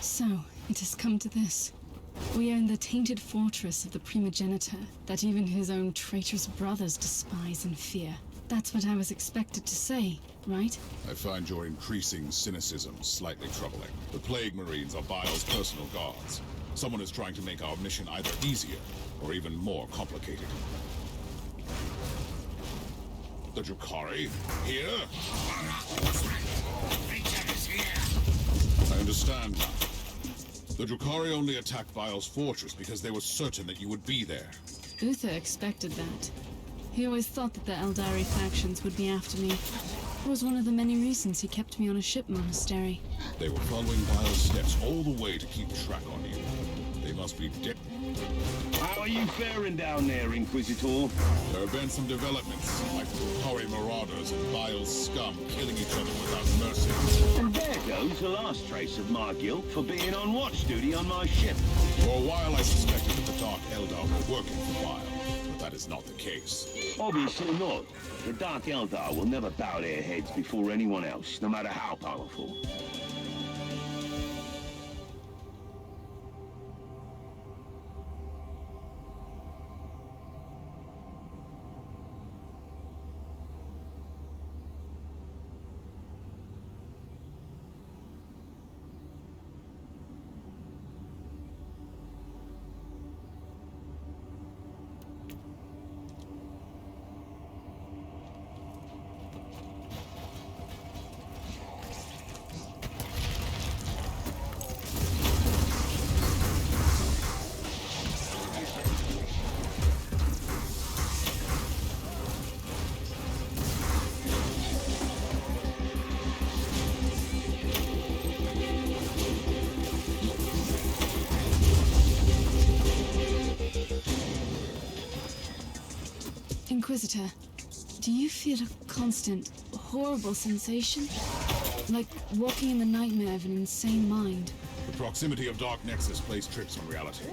So, it has come to this. We are in the tainted fortress of the primogenitor that even his own traitorous brothers despise and fear. That's what I was expected to say, right? I find your increasing cynicism slightly troubling. The Plague Marines are Bile's personal guards. Someone is trying to make our mission either easier or even more complicated. The Drukhari? Here? I understand now. The Drukhari only attacked Bile's fortress because they were certain that you would be there. Uther expected that. He always thought that the Eldari factions would be after me. It was one of the many reasons he kept me on a ship monastery. They were following Bile's steps all the way to keep track on you. They must be dead. How are you faring down there, Inquisitor? There have been some developments, like the Drukhari marauders and Bile's scum killing each other without mercy. And there goes the last trace of my guilt for being on watch duty on my ship. For a while I suspected that the Dark Eldar were working for Bile, but that is not the case. Obviously not. The Dark Eldar will never bow their heads before anyone else, no matter how powerful. Inquisitor, do you feel a constant, horrible sensation? Like walking in the nightmare of an insane mind? The proximity of Dark Nexus plays tricks on reality.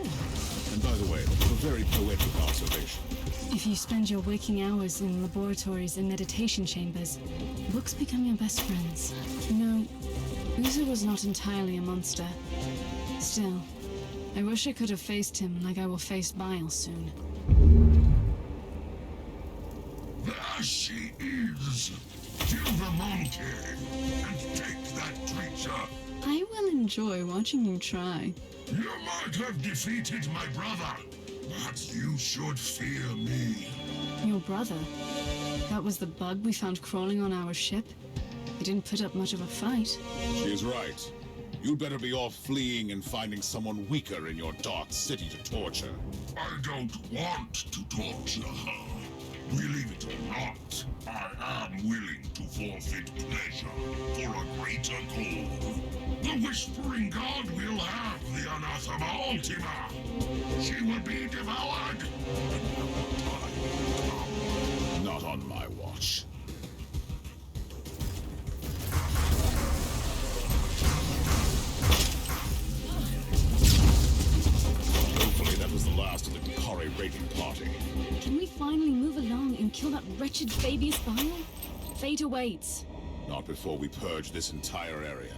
And by the way, a very poetic observation. If you spend your waking hours in laboratories and meditation chambers, books become your best friends. You know, Uther was not entirely a monster. Still, I wish I could have faced him like I will face Bile soon. There she is! Kill the monkey and take that creature! I will enjoy watching you try. You might have defeated my brother, but you should fear me. Your brother? That was the bug we found crawling on our ship? He didn't put up much of a fight. She is right. You'd better be off fleeing and finding someone weaker in your dark city to torture. I don't want to torture her. Believe it or not, I am willing to forfeit pleasure for a greater goal. The Whispering God will have the Anathema Ultima. She will be devoured. Not on my watch. Hopefully that was the last of the Drukhari raiding party. Can we finally move along and kill that wretched baby's Bile? Fate awaits. Not before we purge this entire area.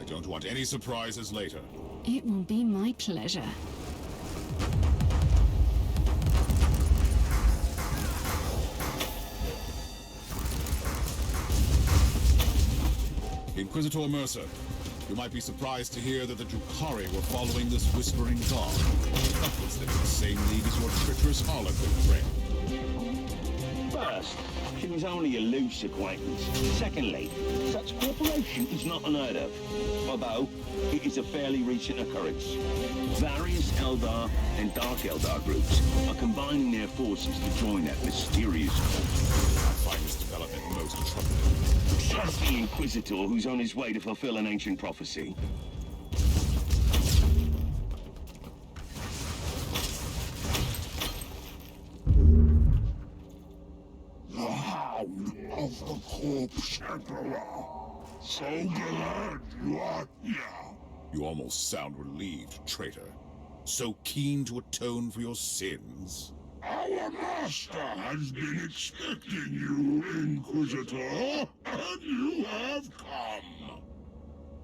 I don't want any surprises later. It will be my pleasure. Inquisitor Mercer, you might be surprised to hear that the Drukhari were following this Whispering God. That puts them in the same league as your treacherous Harlequin friend. First, she was only a loose acquaintance. Secondly, such cooperation is not unheard of, although it is a fairly recent occurrence. Various Eldar and Dark Eldar groups are combining their forces to join that mysterious cult. I find this development most troubling. Trust the Inquisitor who's on his way to fulfill an ancient prophecy. The Hound of the Corpse Emperor. So glad you are here. You almost sound relieved, traitor. So keen to atone for your sins. Our master has been expecting you, Inquisitor, and you have come.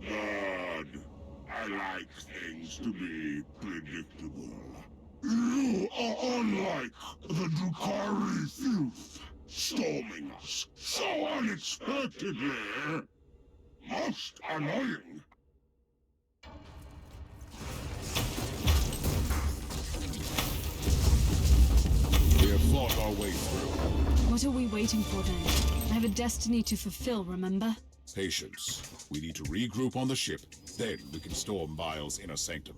Good. I like things to be predictable. You are unlike the Drukhari Filth, storming us so unexpectedly. Most annoying. We have fought our way through. What are we waiting for then? I have a destiny to fulfill, remember? Patience. We need to regroup on the ship, then we can storm Bile's inner sanctum.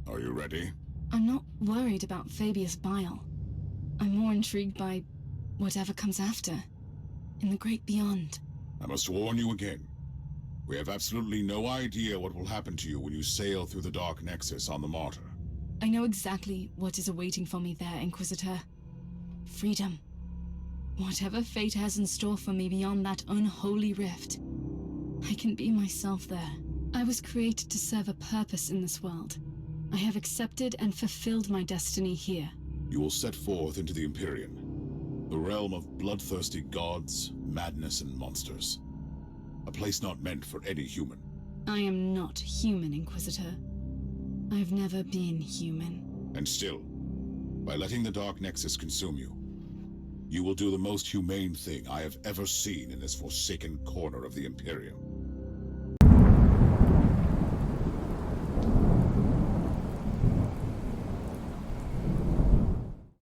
Are you ready? I'm not worried about Fabius Bile. I'm more intrigued by whatever comes after, in the great beyond. I must warn you again. We have absolutely no idea what will happen to you when you sail through the Dark Nexus on the Martyr. I know exactly what is awaiting for me there, Inquisitor. Freedom. Whatever fate has in store for me beyond that unholy rift, I can be myself there. I was created to serve a purpose in this world. I have accepted and fulfilled my destiny here. You will set forth into the Empyrean, the realm of bloodthirsty gods, madness, and monsters. A place not meant for any human. I am not human, Inquisitor. I've never been human. And still, by letting the Dark Nexus consume you, you will do the most humane thing I have ever seen in this forsaken corner of the Imperium.